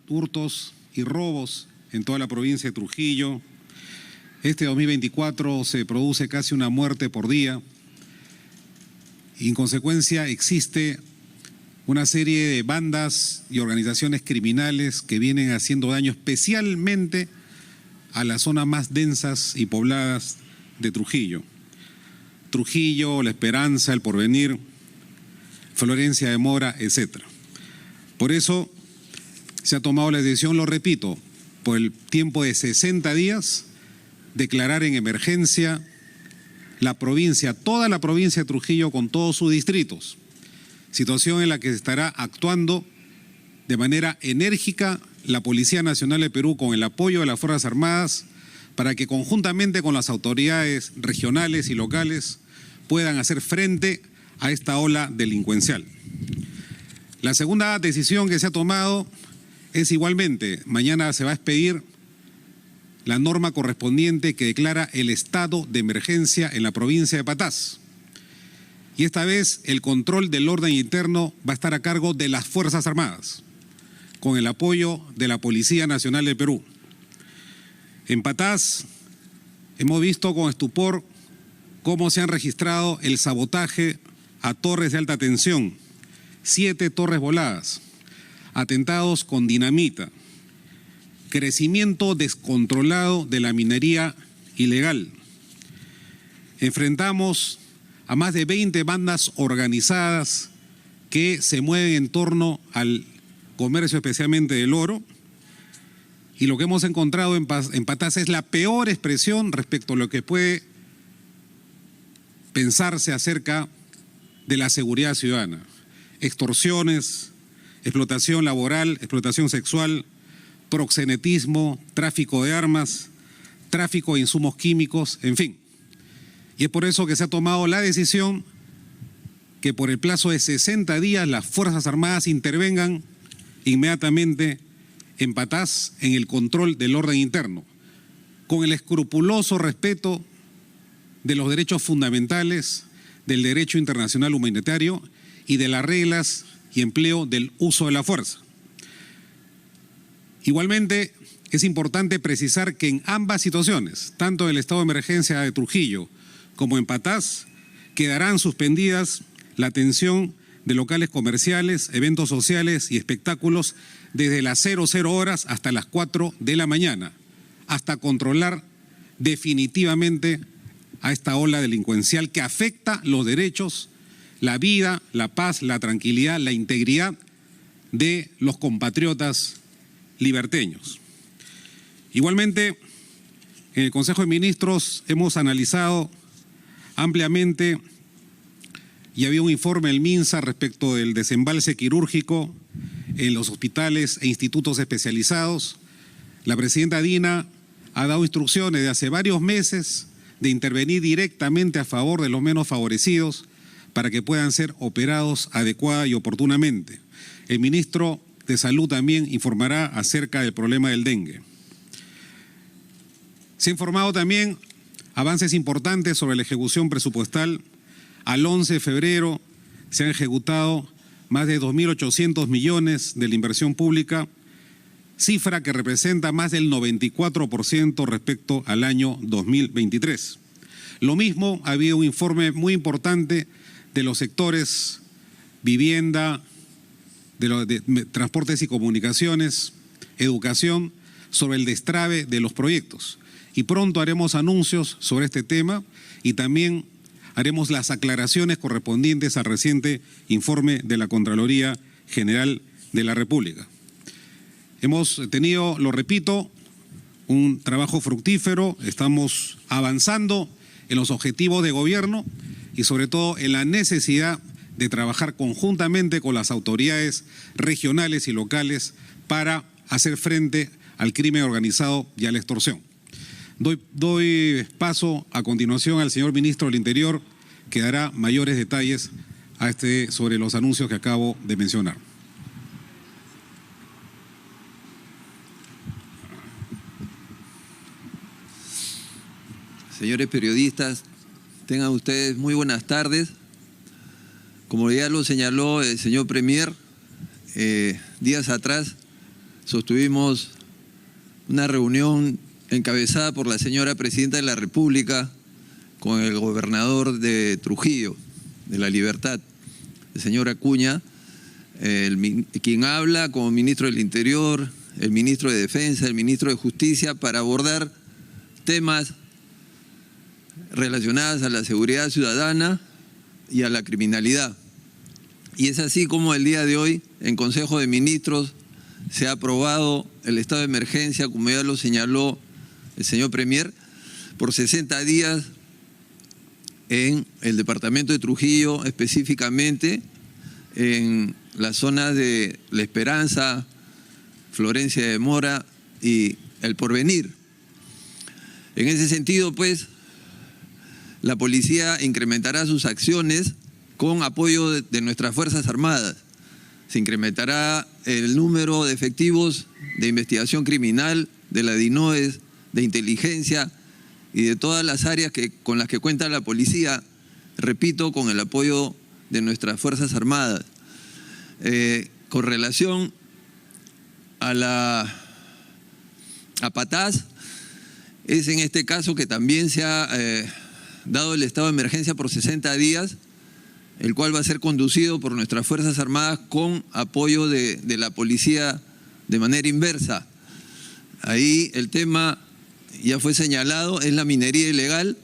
hurtos y robos en toda la provincia de Trujillo. Este 2024 se produce casi una muerte por día. Y en consecuencia existe una serie de bandas y organizaciones criminales que vienen haciendo daño especialmente a las zonas más densas y pobladas de Trujillo. Trujillo, La Esperanza, El Porvenir, Florencia de Mora, etc. Por eso se ha tomado la decisión, lo repito, por el tiempo de 60 días, declarar en emergencia la provincia, toda la provincia de Trujillo con todos sus distritos. Situación en la que se estará actuando de manera enérgica la Policía Nacional de Perú con el apoyo de las Fuerzas Armadas para que conjuntamente con las autoridades regionales y locales puedan hacer frente a esta ola delincuencial. La segunda decisión que se ha tomado es igualmente, mañana se va a expedir la norma correspondiente que declara el estado de emergencia en la provincia de Patás. Y esta vez el control del orden interno va a estar a cargo de las Fuerzas Armadas, con el apoyo de la Policía Nacional de Perú. En Patás hemos visto con estupor cómo se han registrado el sabotaje a torres de alta tensión, 7 torres voladas, atentados con dinamita, crecimiento descontrolado de la minería ilegal. Enfrentamos a más de 20 bandas organizadas que se mueven en torno al comercio especialmente del oro, y lo que hemos encontrado en Patás es la peor expresión respecto a lo que puede pensarse acerca de la seguridad ciudadana. Extorsiones, explotación laboral, explotación sexual, proxenetismo, tráfico de armas, tráfico de insumos químicos, en fin. Y es por eso que se ha tomado la decisión que por el plazo de 60 días las Fuerzas Armadas intervengan inmediatamente en Patás en el control del orden interno, con el escrupuloso respeto de los derechos fundamentales, del derecho internacional humanitario y de las reglas y empleo del uso de la fuerza. Igualmente, es importante precisar que en ambas situaciones, tanto en el estado de emergencia de Trujillo como en Patás, quedarán suspendidas la atención de locales comerciales, eventos sociales y espectáculos desde las 00 horas hasta las 4 de la mañana, hasta controlar definitivamente a esta ola delincuencial que afecta los derechos, la vida, la paz, la tranquilidad, la integridad de los compatriotas liberteños. Igualmente, en el Consejo de Ministros hemos analizado ampliamente y había un informe del MINSA respecto del desembalse quirúrgico en los hospitales e institutos especializados. La presidenta Dina ha dado instrucciones de hace varios meses de intervenir directamente a favor de los menos favorecidos para que puedan ser operados adecuada y oportunamente. El ministro de Salud también informará acerca del problema del dengue. Se ha informado también avances importantes sobre la ejecución presupuestal. Al 11 de febrero se han ejecutado más de 2.800 millones de la inversión pública, cifra que representa más del 94% respecto al año 2023. Lo mismo, ha habido un informe muy importante de los sectores vivienda, de transportes y comunicaciones, educación, sobre el destrabe de los proyectos. Y pronto haremos anuncios sobre este tema y también haremos las aclaraciones correspondientes al reciente informe de la Contraloría General de la República. Hemos tenido, lo repito, un trabajo fructífero, estamos avanzando en los objetivos de gobierno y sobre todo en la necesidad de trabajar conjuntamente con las autoridades regionales y locales para hacer frente al crimen organizado y a la extorsión. Doy paso a continuación al señor Ministro del Interior, que dará mayores detalles sobre los anuncios que acabo de mencionar. Señores periodistas, tengan ustedes muy buenas tardes. Como ya lo señaló el señor Premier, días atrás sostuvimos una reunión encabezada por la señora Presidenta de la República con el gobernador de Trujillo, de La Libertad, el señor Acuña, quien habla como ministro del Interior, el ministro de Defensa, el ministro de Justicia, para abordar temas relacionados a la seguridad ciudadana y a la criminalidad. Y es así como el día de hoy, en Consejo de Ministros, se ha aprobado el estado de emergencia, como ya lo señaló el señor Premier, por 60 días en el departamento de Trujillo, específicamente en la zona de La Esperanza, Florencia de Mora y El Porvenir. En ese sentido, pues, la policía incrementará sus acciones con apoyo de nuestras Fuerzas Armadas. Se incrementará el número de efectivos de investigación criminal, de la DINOES, de inteligencia y de todas las áreas con las que cuenta la policía, repito, con el apoyo de nuestras Fuerzas Armadas. Con relación a Patás, es en este caso que también se ha dado el estado de emergencia por 60 días, el cual va a ser conducido por nuestras Fuerzas Armadas con apoyo de la policía de manera inversa. Ahí el tema ya fue señalado, es la minería ilegal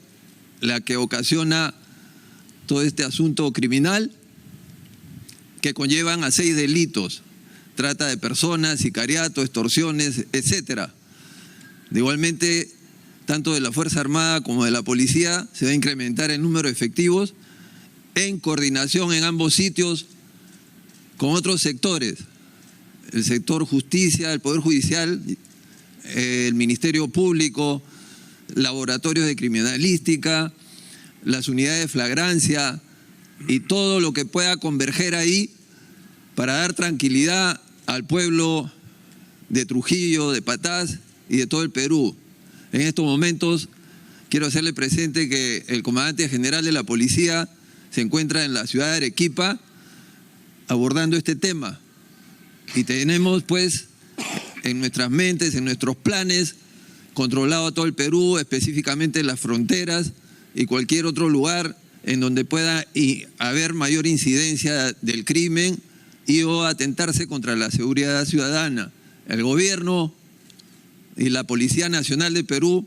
la que ocasiona todo este asunto criminal que conllevan a 6 delitos: trata de personas, sicariato, extorsiones, etcétera. Igualmente, tanto de la Fuerza Armada como de la Policía se va a incrementar el número de efectivos en coordinación en ambos sitios con otros sectores, el sector justicia, el Poder Judicial, el Ministerio Público, laboratorios de criminalística, las unidades de flagrancia y todo lo que pueda converger ahí para dar tranquilidad al pueblo de Trujillo, de Patás y de todo el Perú. En estos momentos quiero hacerle presente que el comandante general de la policía se encuentra en la ciudad de Arequipa abordando este tema. Y tenemos pues en nuestras mentes, en nuestros planes, controlado todo el Perú, específicamente las fronteras y cualquier otro lugar en donde pueda haber mayor incidencia del crimen y o atentarse contra la seguridad ciudadana. El gobierno y la Policía Nacional de Perú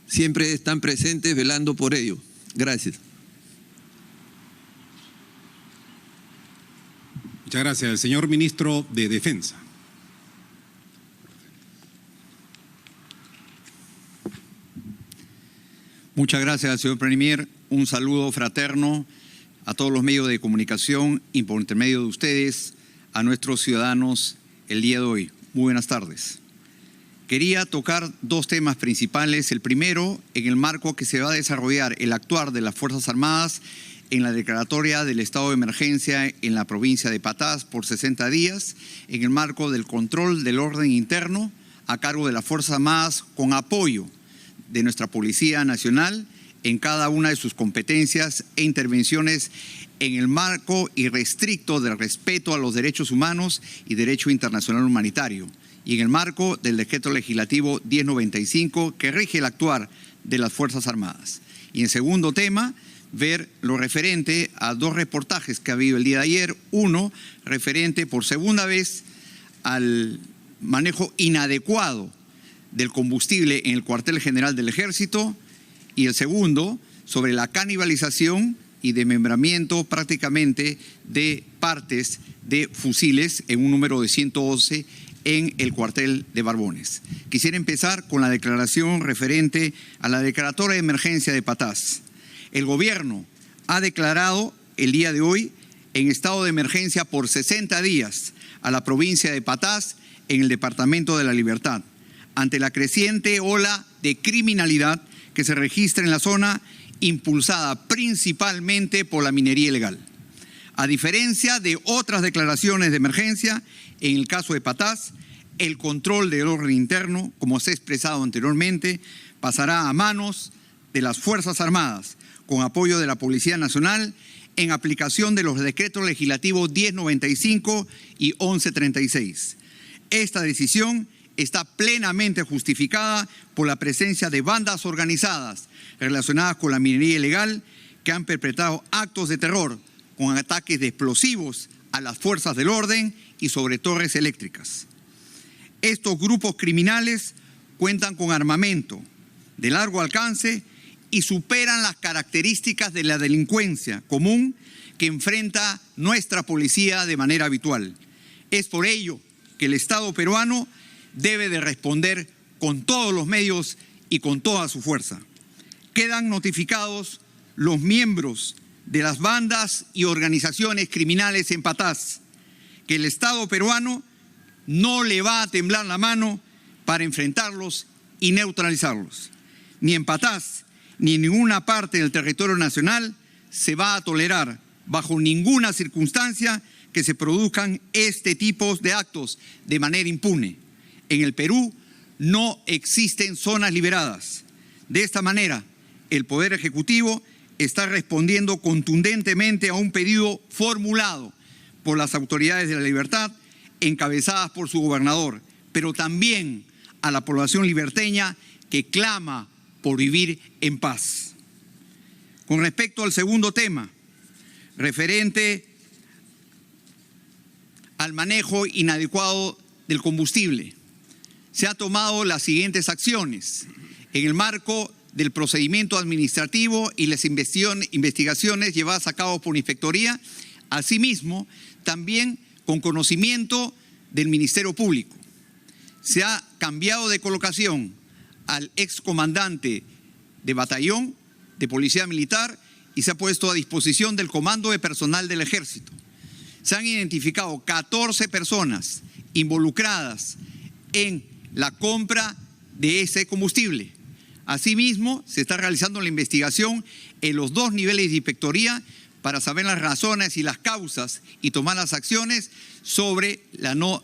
siempre están presentes velando por ello. Gracias. Muchas gracias. El señor ministro de Defensa. Muchas gracias, señor Premier. Un saludo fraterno a todos los medios de comunicación y por intermedio de ustedes a nuestros ciudadanos el día de hoy. Muy buenas tardes. Quería tocar 2 temas principales. El primero, en el marco que se va a desarrollar el actuar de las Fuerzas Armadas en la declaratoria del estado de emergencia en la provincia de Patás por 60 días, en el marco del control del orden interno a cargo de las Fuerzas Armadas con apoyo de nuestra Policía Nacional en cada una de sus competencias e intervenciones en el marco irrestricto del respeto a los derechos humanos y derecho internacional humanitario, y en el marco del decreto legislativo 1095 que rige el actuar de las Fuerzas Armadas. Y en segundo tema, ver lo referente a 2 reportajes que ha habido el día de ayer. Uno, referente por segunda vez al manejo inadecuado del combustible en el cuartel general del Ejército, y el segundo, sobre la canibalización y desmembramiento prácticamente de partes de fusiles en un número de 111 en el cuartel de Barbones. Quisiera empezar con la declaración referente a la declaratoria de emergencia de Patás. El gobierno ha declarado el día de hoy en estado de emergencia por 60 días a la provincia de Patás en el departamento de La Libertad, ante la creciente ola de criminalidad que se registra en la zona, impulsada principalmente por la minería ilegal. A diferencia de otras declaraciones de emergencia, en el caso de Patás, el control del orden interno, como se ha expresado anteriormente, pasará a manos de las Fuerzas Armadas, con apoyo de la Policía Nacional, en aplicación de los decretos legislativos 1095 y 1136. Esta decisión está plenamente justificada por la presencia de bandas organizadas relacionadas con la minería ilegal que han perpetrado actos de terror con ataques de explosivos a las fuerzas del orden y sobre torres eléctricas. Estos grupos criminales cuentan con armamento de largo alcance y superan las características de la delincuencia común que enfrenta nuestra policía de manera habitual. Es por ello que el Estado peruano debe de responder con todos los medios y con toda su fuerza. Quedan notificados los miembros de las bandas y organizaciones criminales en Patás, que el Estado peruano no le va a temblar la mano para enfrentarlos y neutralizarlos. Ni en Patás ni en ninguna parte del territorio nacional se va a tolerar bajo ninguna circunstancia que se produzcan este tipo de actos de manera impune. En el Perú no existen zonas liberadas. De esta manera, el Poder Ejecutivo está respondiendo contundentemente a un pedido formulado por las autoridades de la libertad, encabezadas por su gobernador, pero también a la población liberteña que clama por vivir en paz. Con respecto al segundo tema, referente al manejo inadecuado del combustible, se han tomado las siguientes acciones en el marco del procedimiento administrativo y las investigaciones llevadas a cabo por Inspectoría, asimismo, también con conocimiento del Ministerio Público. Se ha cambiado de colocación al excomandante de batallón de Policía Militar y se ha puesto a disposición del Comando de Personal del Ejército. Se han identificado 14 personas involucradas en la compra de ese combustible. Asimismo, se está realizando la investigación en los 2 niveles de inspectoría para saber las razones y las causas y tomar las acciones sobre la no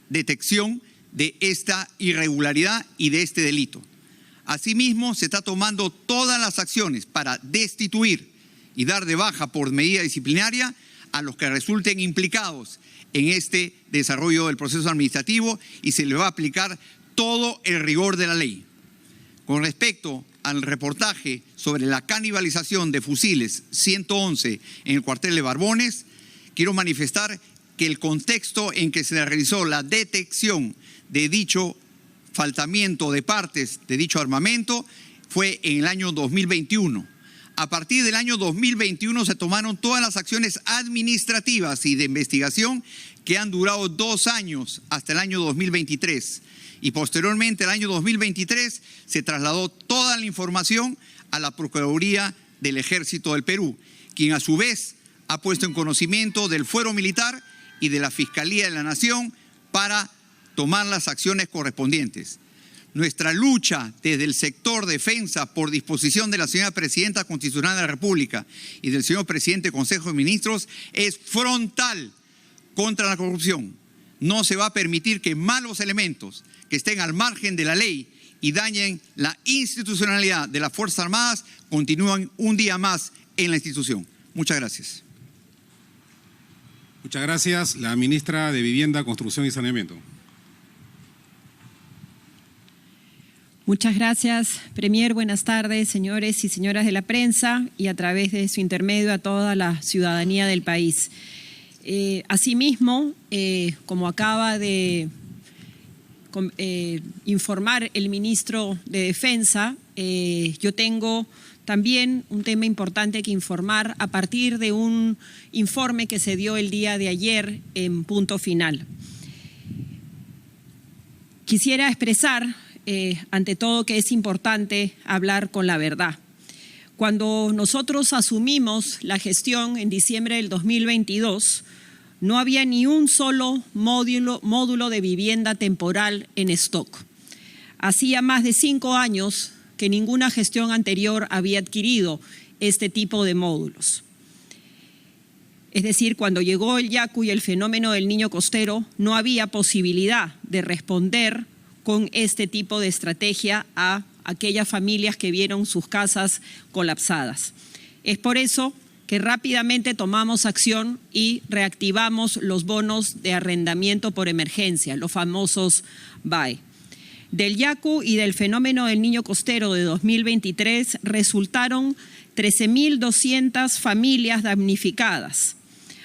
detección de esta irregularidad y de este delito. Asimismo, se está tomando todas las acciones para destituir y dar de baja por medida disciplinaria a los que resulten implicados en este desarrollo del proceso administrativo y se le va a aplicar todo el rigor de la ley. Con respecto al reportaje sobre la canibalización de fusiles 111 en el cuartel de Barbones, quiero manifestar que el contexto en que se realizó la detección de dicho faltamiento de partes de dicho armamento fue en el año 2021. A partir del año 2021 se tomaron todas las acciones administrativas y de investigación que han durado 2 años hasta el año 2023. Y posteriormente, el año 2023, se trasladó toda la información a la Procuraduría del Ejército del Perú, quien a su vez ha puesto en conocimiento del Fuero Militar y de la Fiscalía de la Nación para tomar las acciones correspondientes. Nuestra lucha desde el sector defensa, por disposición de la señora Presidenta Constitucional de la República y del señor Presidente del Consejo de Ministros, es frontal contra la corrupción. No se va a permitir que malos elementos que estén al margen de la ley y dañen la institucionalidad de las Fuerzas Armadas continúen un día más en la institución. Muchas gracias. Muchas gracias. La ministra de Vivienda, Construcción y Saneamiento. Muchas gracias, Premier. Buenas tardes, señores y señoras de la prensa y a través de su intermedio a toda la ciudadanía del país. Asimismo, como acaba de informar el ministro de Defensa, yo tengo también un tema importante que informar a partir de un informe que se dio el día de ayer en Punto Final. Quisiera expresar, ante todo, que es importante hablar con la verdad. Cuando nosotros asumimos la gestión en diciembre del 2022, no había ni un solo módulo de vivienda temporal en stock. Hacía más de 5 años que ninguna gestión anterior había adquirido este tipo de módulos. Es decir, cuando llegó el Yaku y el fenómeno del niño costero, no había posibilidad de responder con este tipo de estrategia a aquellas familias que vieron sus casas colapsadas. Es por eso que rápidamente tomamos acción y reactivamos los bonos de arrendamiento por emergencia, los famosos BAE. Del Yaku y del fenómeno del Niño Costero de 2023 resultaron 13.200 familias damnificadas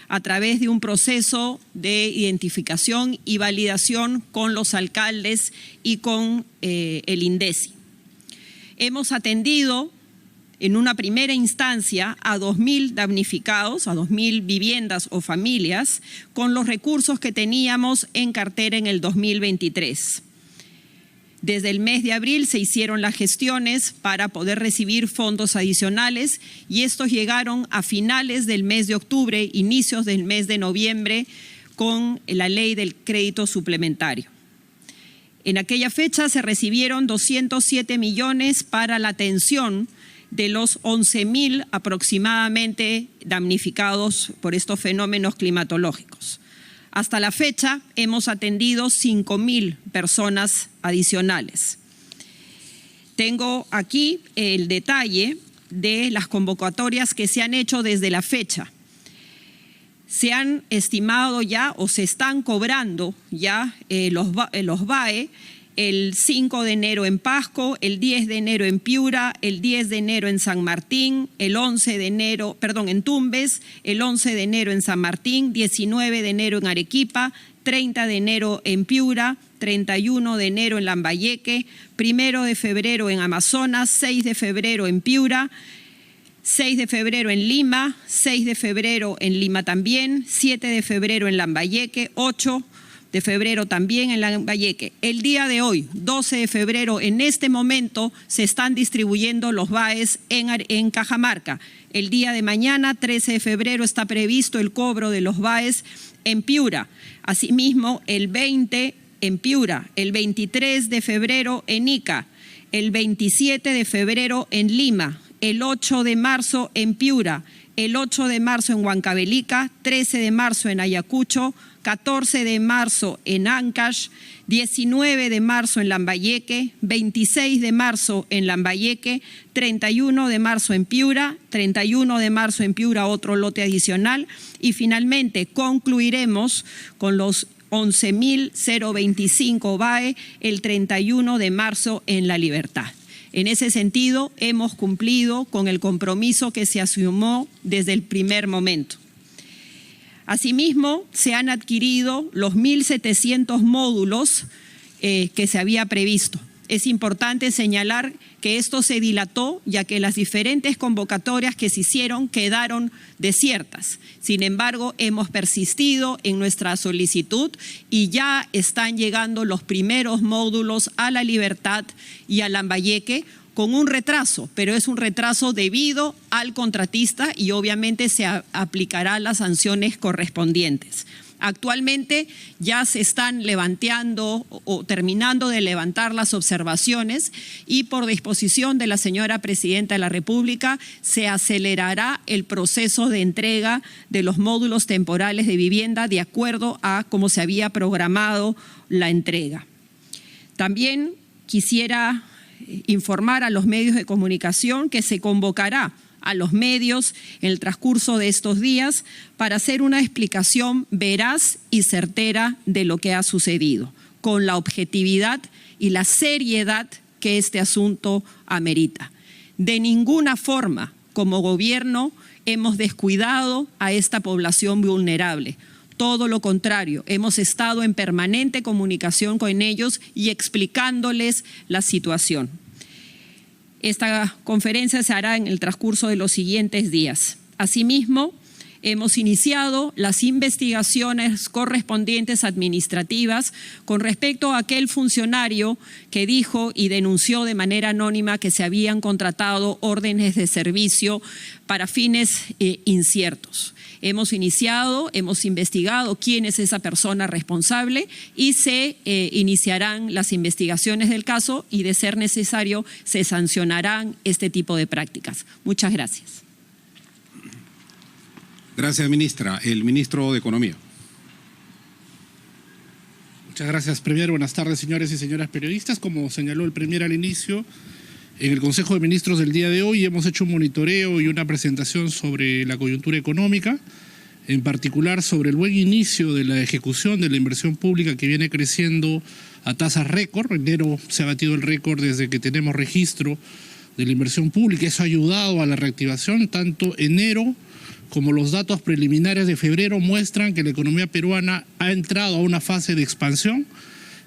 a través de un proceso de identificación y validación con los alcaldes y con el INDECI. Hemos atendido en una primera instancia a 2.000 damnificados, a 2.000 viviendas o familias, con los recursos que teníamos en cartera en el 2023. Desde el mes de abril se hicieron las gestiones para poder recibir fondos adicionales y estos llegaron a finales del mes de octubre, inicios del mes de noviembre, con la ley del crédito suplementario. En aquella fecha se recibieron 207 millones para la atención de los 11.000 aproximadamente damnificados por estos fenómenos climatológicos. Hasta la fecha hemos atendido 5.000 personas adicionales. Tengo aquí el detalle de las convocatorias que se han hecho desde la fecha. Se han estimado ya o se están cobrando ya los BAE el 5 de enero en Pasco, el 10 de enero en Piura, el 10 de enero en San Martín, el 11 de enero, en Tumbes, el 11 de enero en San Martín, 19 de enero en Arequipa, 30 de enero en Piura, 31 de enero en Lambayeque, 1 de febrero en Amazonas, 6 de febrero en Piura, 6 de febrero en Lima, 6 de febrero en Lima también, 7 de febrero en Lambayeque, 8 de febrero también en Lambayeque. El día de hoy, 12 de febrero, en este momento se están distribuyendo los BAEs en Cajamarca. El día de mañana, 13 de febrero, está previsto el cobro de los BAEs en Piura. Asimismo, el 20 en Piura, el 23 de febrero en Ica, el 27 de febrero en Lima, el 8 de marzo en Piura, el 8 de marzo en Huancavelica, 13 de marzo en Ayacucho, 14 de marzo en Ancash, 19 de marzo en Lambayeque, 26 de marzo en Lambayeque, 31 de marzo en Piura, 31 de marzo en Piura otro lote adicional y finalmente concluiremos con los 11.025 BAE el 31 de marzo en La Libertad. En ese sentido, hemos cumplido con el compromiso que se asumió desde el primer momento. Asimismo, se han adquirido los 1.700 módulos que se había previsto. Es importante señalar que esto se dilató ya que las diferentes convocatorias que se hicieron quedaron desiertas. Sin embargo, hemos persistido en nuestra solicitud y ya están llegando los primeros módulos a La Libertad y a Lambayeque con un retraso, pero es un retraso debido al contratista y obviamente se aplicarán las sanciones correspondientes. Actualmente ya se están levantando o terminando de levantar las observaciones y por disposición de la señora Presidenta de la República se acelerará el proceso de entrega de los módulos temporales de vivienda de acuerdo a cómo se había programado la entrega. También quisiera informar a los medios de comunicación que se convocará a los medios en el transcurso de estos días para hacer una explicación veraz y certera de lo que ha sucedido, con la objetividad y la seriedad que este asunto amerita. De ninguna forma, como gobierno, hemos descuidado a esta población vulnerable. Todo lo contrario, hemos estado en permanente comunicación con ellos y explicándoles la situación. Esta conferencia se hará en el transcurso de los siguientes días. Asimismo, hemos iniciado las investigaciones correspondientes administrativas con respecto a aquel funcionario que dijo y denunció de manera anónima que se habían contratado órdenes de servicio para fines inciertos. Hemos investigado quién es esa persona responsable y se iniciarán las investigaciones del caso y de ser necesario se sancionarán este tipo de prácticas. Muchas gracias. Gracias, ministra. El ministro de Economía. Muchas gracias, Premier. Buenas tardes, señores y señoras periodistas. Como señaló el Premier al inicio, En el Consejo de Ministros del día de hoy hemos hecho un monitoreo y una presentación sobre la coyuntura económica, en particular sobre el buen inicio de la ejecución de la inversión pública que viene creciendo a tasas récord. En enero se ha batido el récord desde que tenemos registro de la inversión pública. Eso ha ayudado a la reactivación. Tanto enero como los datos preliminares de febrero muestran que la economía peruana ha entrado a una fase de expansión.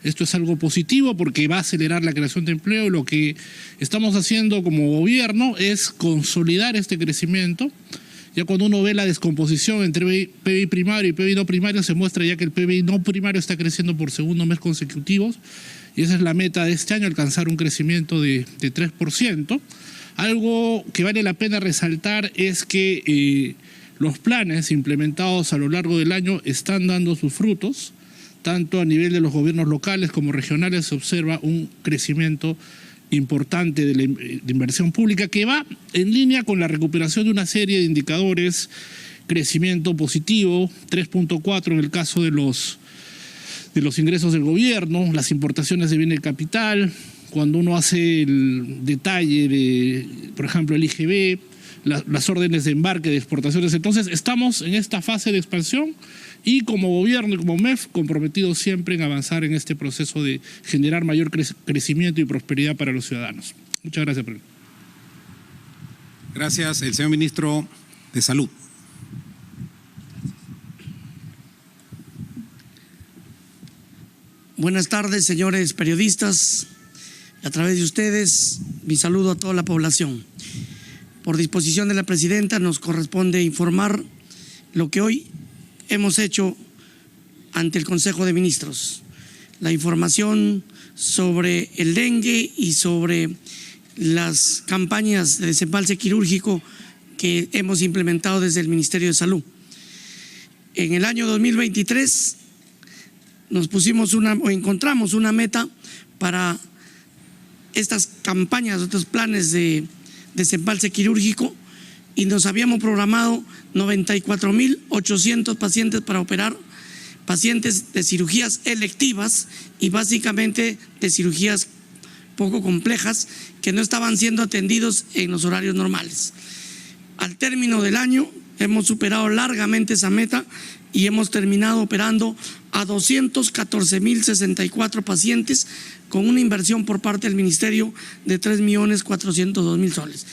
Esto es algo positivo porque va a acelerar la creación de empleo, y lo que estamos haciendo como gobierno es consolidar este crecimiento. Ya cuando uno ve la descomposición entre PBI primario y PBI no primario, se muestra ya que el PBI no primario está creciendo por segundo mes consecutivo, y esa es la meta de este año, alcanzar un crecimiento de 3%. Algo que vale la pena resaltar es que los planes implementados a lo largo del año están dando sus frutos. Tanto a nivel de los gobiernos locales como regionales se observa un crecimiento importante de la inversión pública que va en línea con la recuperación de una serie de indicadores. Crecimiento positivo, 3.4 en el caso de los ingresos del gobierno, las importaciones de bienes de capital. Cuando uno hace el detalle de, por ejemplo, el IGB, las órdenes de embarque de exportaciones. Entonces estamos en esta fase de expansión y como gobierno y como MEF comprometidos siempre en avanzar en este proceso de generar mayor crecimiento y prosperidad para los ciudadanos. Muchas gracias. Gracias. El señor ministro de Salud. Buenas tardes, señores periodistas. A través de ustedes, mi saludo a toda la población. Por disposición de la presidenta, nos corresponde informar lo que hoy hemos hecho ante el Consejo de Ministros. La información sobre el dengue y sobre las campañas de desembalse quirúrgico que hemos implementado desde el Ministerio de Salud. En el año 2023 encontramos una meta para estas campañas, estos planes de desembalse quirúrgico, y nos habíamos programado 94.800 pacientes para operar, pacientes de cirugías electivas y básicamente de cirugías poco complejas que no estaban siendo atendidos en los horarios normales. Al término del año hemos superado largamente esa meta y hemos terminado operando a 214.064 pacientes con una inversión por parte del Ministerio de 3.402.000 soles.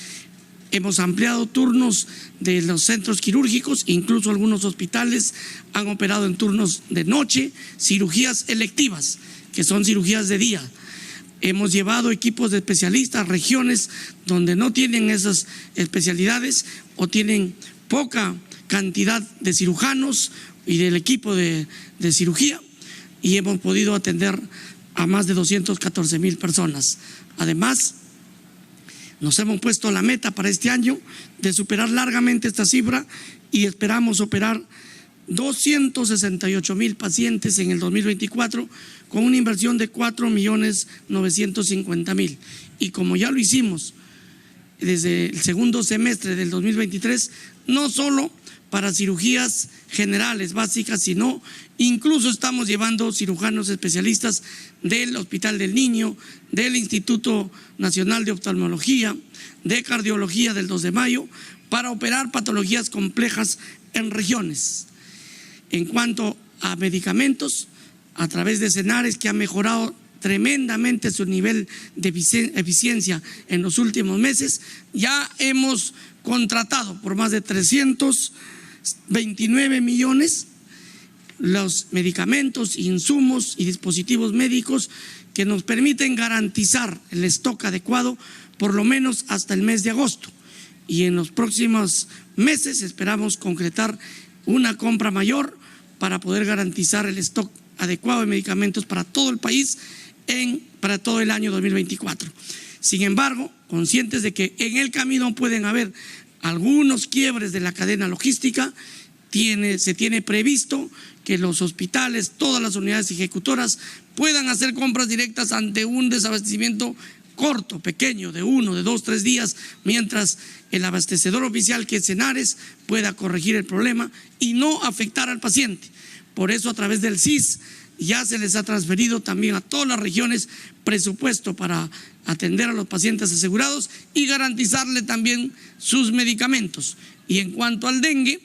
Hemos ampliado turnos de los centros quirúrgicos, incluso algunos hospitales han operado en turnos de noche, cirugías electivas, que son cirugías de día. Hemos llevado equipos de especialistas a regiones donde no tienen esas especialidades o tienen poca cantidad de cirujanos y del equipo de cirugía, y hemos podido atender a más de 214.000 personas. Además, nos hemos puesto la meta para este año de superar largamente esta cifra y esperamos operar 268.000 pacientes en el 2024 con una inversión de 4.950.000. Y como ya lo hicimos desde el segundo semestre del 2023, no solo para cirugías generales básicas, sino incluso estamos llevando cirujanos especialistas del Hospital del Niño, del Instituto Nacional de Oftalmología, de Cardiología del 2 de mayo, para operar patologías complejas en regiones. En cuanto a medicamentos, a través de Senares, que ha mejorado tremendamente su nivel de eficiencia en los últimos meses, ya hemos contratado por más de 329 millones los medicamentos, insumos y dispositivos médicos que nos permiten garantizar el stock adecuado por lo menos hasta el mes de agosto. Y en los próximos meses esperamos concretar una compra mayor para poder garantizar el stock adecuado de medicamentos para todo el país para todo el año 2024. Sin embargo, conscientes de que en el camino pueden haber algunos quiebres de la cadena logística, se tiene previsto que los hospitales, todas las unidades ejecutoras puedan hacer compras directas ante un desabastecimiento corto, pequeño, de 1, de 2, 3 días, mientras el abastecedor oficial, que es Senares, pueda corregir el problema y no afectar al paciente. Por eso, a través del CIS, ya se les ha transferido también a todas las regiones presupuesto para atender a los pacientes asegurados y garantizarle también sus medicamentos. Y en cuanto al dengue,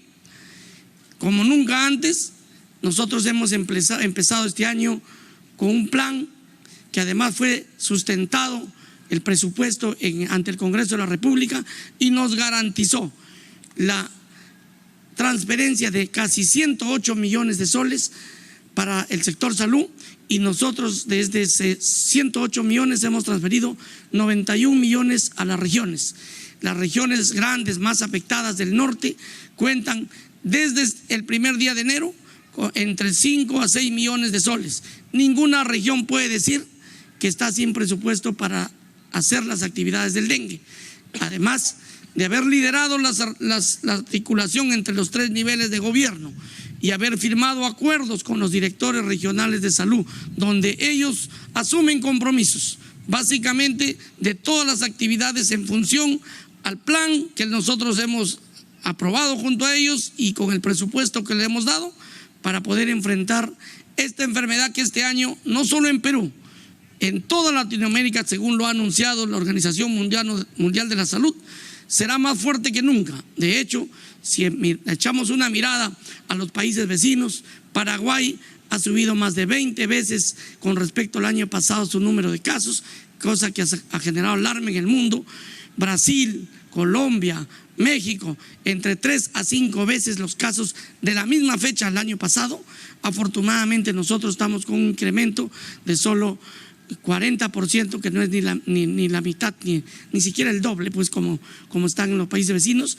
como nunca antes, nosotros hemos empezado este año con un plan que además fue sustentado el presupuesto ante el Congreso de la República y nos garantizó la transferencia de casi 108 millones de soles para el sector salud, y nosotros desde ese 108 millones hemos transferido 91 millones a las regiones. Las regiones grandes más afectadas del norte cuentan desde el primer día de enero entre 5 a 6 millones de soles. Ninguna región puede decir que está sin presupuesto para hacer las actividades del dengue. Además de haber liderado la articulación entre los 3 niveles de gobierno y haber firmado acuerdos con los directores regionales de salud, donde ellos asumen compromisos, básicamente de todas las actividades en función al plan que nosotros hemos aprobado junto a ellos y con el presupuesto que le hemos dado para poder enfrentar esta enfermedad que este año, no solo en Perú, en toda Latinoamérica, según lo ha anunciado la Organización Mundial de la Salud, será más fuerte que nunca. De hecho, si echamos una mirada a los países vecinos, Paraguay ha subido más de 20 veces con respecto al año pasado su número de casos, cosa que ha generado alarma en el mundo. Brasil, Colombia, México, entre 3 a 5 veces los casos de la misma fecha el año pasado. Afortunadamente nosotros estamos con un incremento de solo 40%, que no es ni la mitad, ni siquiera el doble, pues como están en los países vecinos,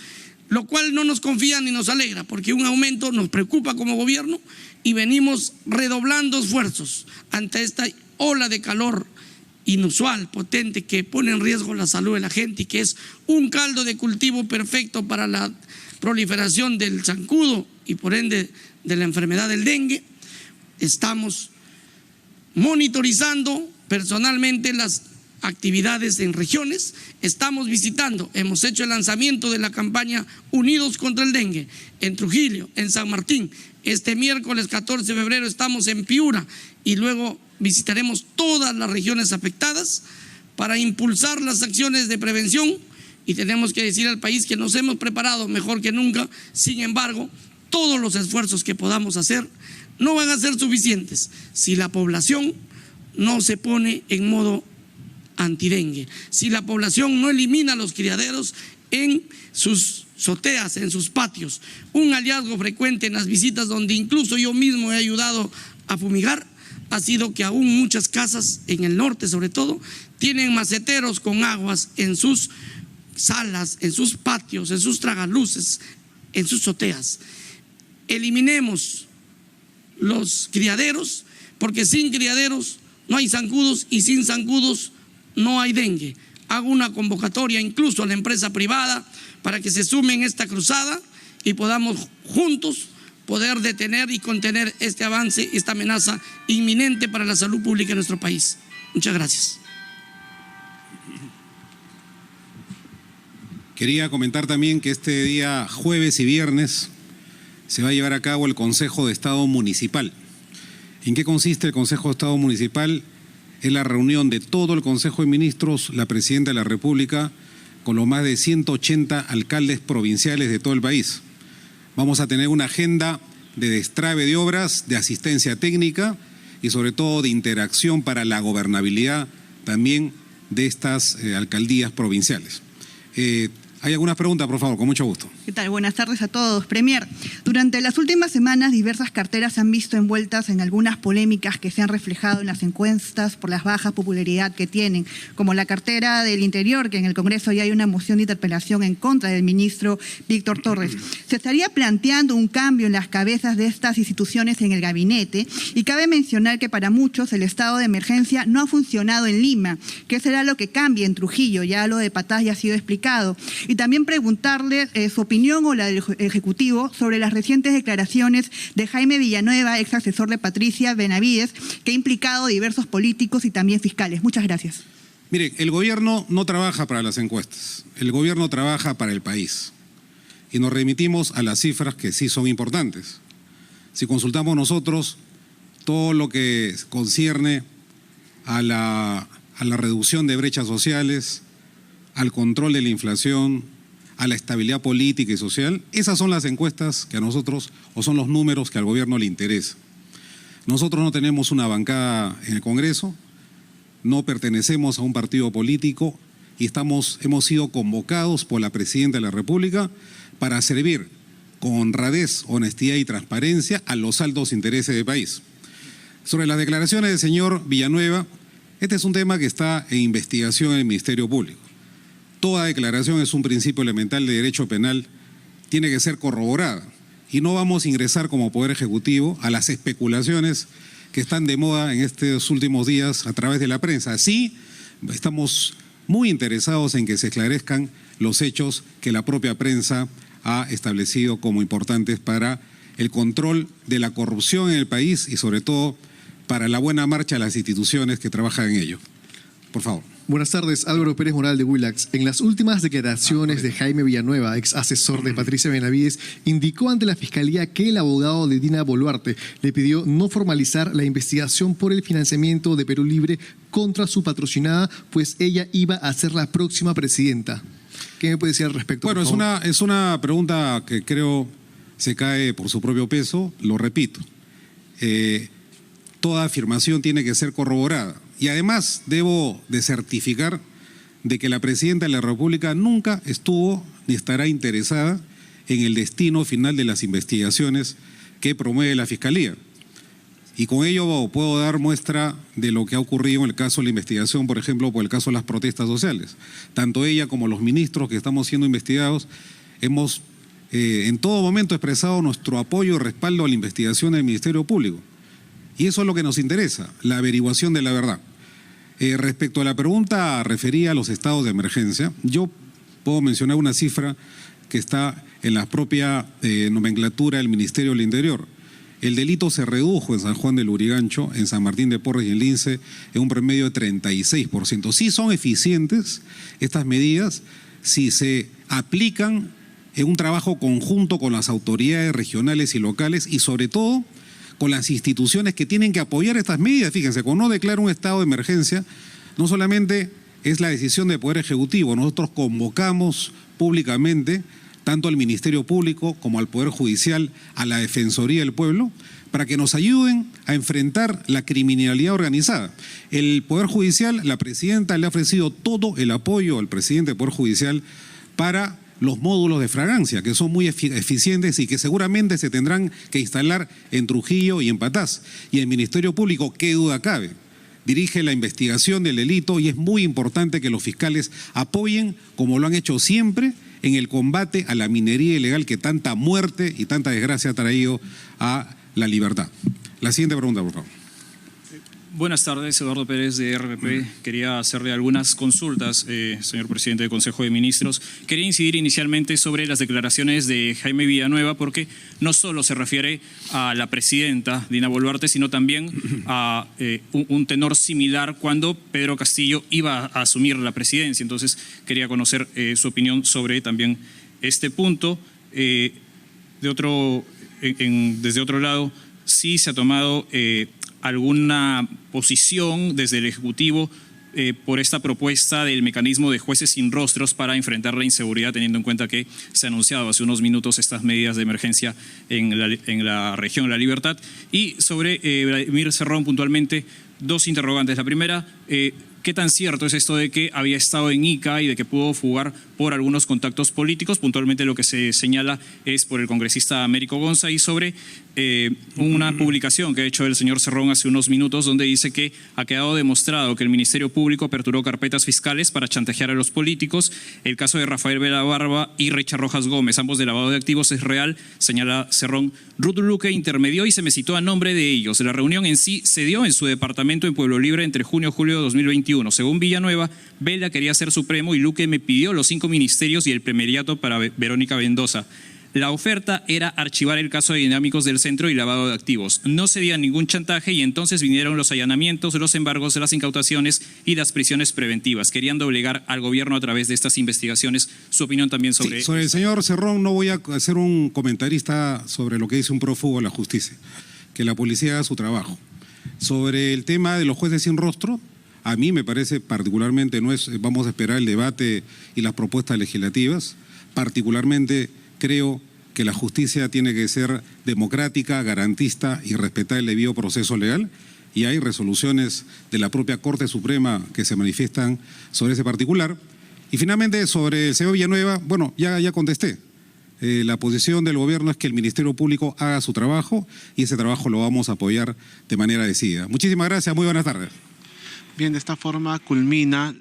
lo cual no nos confía ni nos alegra, porque un aumento nos preocupa como gobierno y venimos redoblando esfuerzos ante esta ola de calor inusual, potente, que pone en riesgo la salud de la gente y que es un caldo de cultivo perfecto para la proliferación del zancudo y por ende de la enfermedad del dengue. Estamos monitorizando personalmente las actividades en regiones, estamos visitando, hemos hecho el lanzamiento de la campaña Unidos contra el Dengue en Trujillo, en San Martín. Este miércoles 14 de febrero estamos en Piura y luego visitaremos todas las regiones afectadas para impulsar las acciones de prevención, y tenemos que decir al país que nos hemos preparado mejor que nunca. Sin embargo, todos los esfuerzos que podamos hacer no van a ser suficientes si la población no se pone en modo antidengue, si la población no elimina los criaderos en sus azoteas, en sus patios. Un hallazgo frecuente en las visitas, donde incluso yo mismo he ayudado a fumigar, ha sido que aún muchas casas en el norte sobre todo tienen maceteros con aguas en sus salas, en sus patios, en sus tragaluces, en sus azoteas. Eliminemos los criaderos, porque sin criaderos no hay zancudos y sin zancudos no hay dengue. Hago una convocatoria incluso a la empresa privada para que se sume en esta cruzada y podamos juntos poder detener y contener este avance, esta amenaza inminente para la salud pública de nuestro país. Muchas gracias. Quería comentar también que este día jueves y viernes se va a llevar a cabo el Consejo de Estado Municipal. ¿En qué consiste el Consejo de Estado Municipal? Es la reunión de todo el Consejo de Ministros, la Presidenta de la República, con los más de 180 alcaldes provinciales de todo el país. Vamos a tener una agenda de destrave de obras, de asistencia técnica y sobre todo de interacción para la gobernabilidad también de estas alcaldías provinciales. ¿Hay algunas preguntas, por favor? Con mucho gusto. ¿Qué tal? Buenas tardes a todos. Premier, durante las últimas semanas diversas carteras se han visto envueltas en algunas polémicas que se han reflejado en las encuestas por la baja popularidad que tienen, como la cartera del Interior, que en el Congreso ya hay una moción de interpelación en contra del ministro Víctor Torres. ¿Se estaría planteando un cambio en las cabezas de estas instituciones en el gabinete? Y cabe mencionar que para muchos el estado de emergencia no ha funcionado en Lima. ¿Qué será lo que cambie en Trujillo? Ya lo de Patás ya ha sido explicado. Y también preguntarle su opinión o la del Ejecutivo sobre las recientes declaraciones de Jaime Villanueva, ex asesor de Patricia Benavides, que ha implicado a diversos políticos y también fiscales. Muchas gracias. Mire, el gobierno no trabaja para las encuestas, el gobierno trabaja para el país. Y nos remitimos a las cifras que sí son importantes. Si consultamos nosotros todo lo que concierne a la reducción de brechas sociales, al control de la inflación, a la estabilidad política y social. Esas son las encuestas que a nosotros, o son los números que al gobierno le interesa. Nosotros no tenemos una bancada en el Congreso, no pertenecemos a un partido político y hemos sido convocados por la Presidenta de la República para servir con honradez, honestidad y transparencia a los altos intereses del país. Sobre las declaraciones del señor Villanueva, este es un tema que está en investigación en el Ministerio Público. Toda declaración es un principio elemental de derecho penal, tiene que ser corroborada y no vamos a ingresar como Poder Ejecutivo a las especulaciones que están de moda en estos últimos días a través de la prensa. Sí, estamos muy interesados en que se esclarezcan los hechos que la propia prensa ha establecido como importantes para el control de la corrupción en el país y sobre todo para la buena marcha de las instituciones que trabajan en ello. Por favor. Buenas tardes, Álvaro Pérez Moral de Willax. En las últimas declaraciones de Jaime Villanueva, ex asesor de Patricia Benavides, indicó ante la Fiscalía que el abogado de Dina Boluarte le pidió no formalizar la investigación por el financiamiento de Perú Libre contra su patrocinada, pues ella iba a ser la próxima presidenta. ¿Qué me puede decir al respecto? Bueno, es una pregunta que creo se cae por su propio peso, lo repito. Toda afirmación tiene que ser corroborada. Y además debo de certificar de que la Presidenta de la República nunca estuvo ni estará interesada en el destino final de las investigaciones que promueve la Fiscalía. Y con ello puedo dar muestra de lo que ha ocurrido en el caso de la investigación, por ejemplo, por el caso de las protestas sociales. Tanto ella como los ministros que estamos siendo investigados hemos en todo momento expresado nuestro apoyo y respaldo a la investigación del Ministerio Público. Y eso es lo que nos interesa, la averiguación de la verdad. Respecto a la pregunta referida a los estados de emergencia, yo puedo mencionar una cifra que está en la propia nomenclatura del Ministerio del Interior. El delito se redujo en San Juan del Lurigancho, en San Martín de Porres y en Lince en un promedio de 36%. Sí son eficientes estas medidas si se aplican en un trabajo conjunto con las autoridades regionales y locales y sobre todo con las instituciones que tienen que apoyar estas medidas. Fíjense, cuando uno declara un estado de emergencia, no solamente es la decisión del Poder Ejecutivo, nosotros convocamos públicamente tanto al Ministerio Público como al Poder Judicial, a la Defensoría del Pueblo, para que nos ayuden a enfrentar la criminalidad organizada. El Poder Judicial, la Presidenta le ha ofrecido todo el apoyo al Presidente del Poder Judicial para los módulos de fragancia, que son muy eficientes y que seguramente se tendrán que instalar en Trujillo y en Patás. Y el Ministerio Público, qué duda cabe, dirige la investigación del delito y es muy importante que los fiscales apoyen, como lo han hecho siempre, en el combate a la minería ilegal que tanta muerte y tanta desgracia ha traído a la libertad. La siguiente pregunta, por favor. Buenas tardes, Eduardo Pérez de RPP. Quería hacerle algunas consultas, señor presidente del Consejo de Ministros. Quería incidir inicialmente sobre las declaraciones de Jaime Villanueva, porque no solo se refiere a la presidenta Dina Boluarte, sino también a un tenor similar cuando Pedro Castillo iba a asumir la presidencia. Entonces, quería conocer su opinión sobre también este punto. Desde otro lado, sí se ha tomado alguna posición desde el Ejecutivo por esta propuesta del mecanismo de jueces sin rostros para enfrentar la inseguridad, teniendo en cuenta que se ha anunciado hace unos minutos estas medidas de emergencia en la región La Libertad. Y sobre Vladimir Cerrón puntualmente, dos interrogantes. La primera, ¿qué tan cierto es esto de que había estado en Ica y de que pudo fugar por algunos contactos políticos? Puntualmente lo que se señala es por el congresista Américo Gonza y sobre una publicación que ha hecho el señor Cerrón hace unos minutos donde dice que ha quedado demostrado que el Ministerio Público aperturó carpetas fiscales para chantajear a los políticos. El caso de Rafael Vela Barba y Richard Rojas Gómez, ambos de lavado de activos, es real, señala Cerrón. Ruth Luque intermedió y se me citó a nombre de ellos. La reunión en sí se dio en su departamento en Pueblo Libre entre junio y julio de 2021. Según Villanueva, Vela quería ser supremo y Luque me pidió los 5 ministerios y el premediato para Verónica Mendoza. La oferta era archivar el caso de dinámicos del centro y lavado de activos. No cedía ningún chantaje y entonces vinieron los allanamientos, los embargos, las incautaciones y las prisiones preventivas. Querían doblegar al gobierno a través de estas investigaciones. Su opinión también sobre... Sí, sobre el señor Cerrón no voy a ser un comentarista sobre lo que dice un prófugo de la justicia. Que la policía haga su trabajo. Sobre el tema de los jueces sin rostro, a mí me parece particularmente, vamos a esperar el debate y las propuestas legislativas, particularmente creo que la justicia tiene que ser democrática, garantista y respetar el debido proceso legal, y hay resoluciones de la propia Corte Suprema que se manifiestan sobre ese particular. Y finalmente, sobre el señor Villanueva, bueno, ya contesté. La posición del gobierno es que el Ministerio Público haga su trabajo y ese trabajo lo vamos a apoyar de manera decidida. Muchísimas gracias, muy buenas tardes. Bien, de esta forma culmina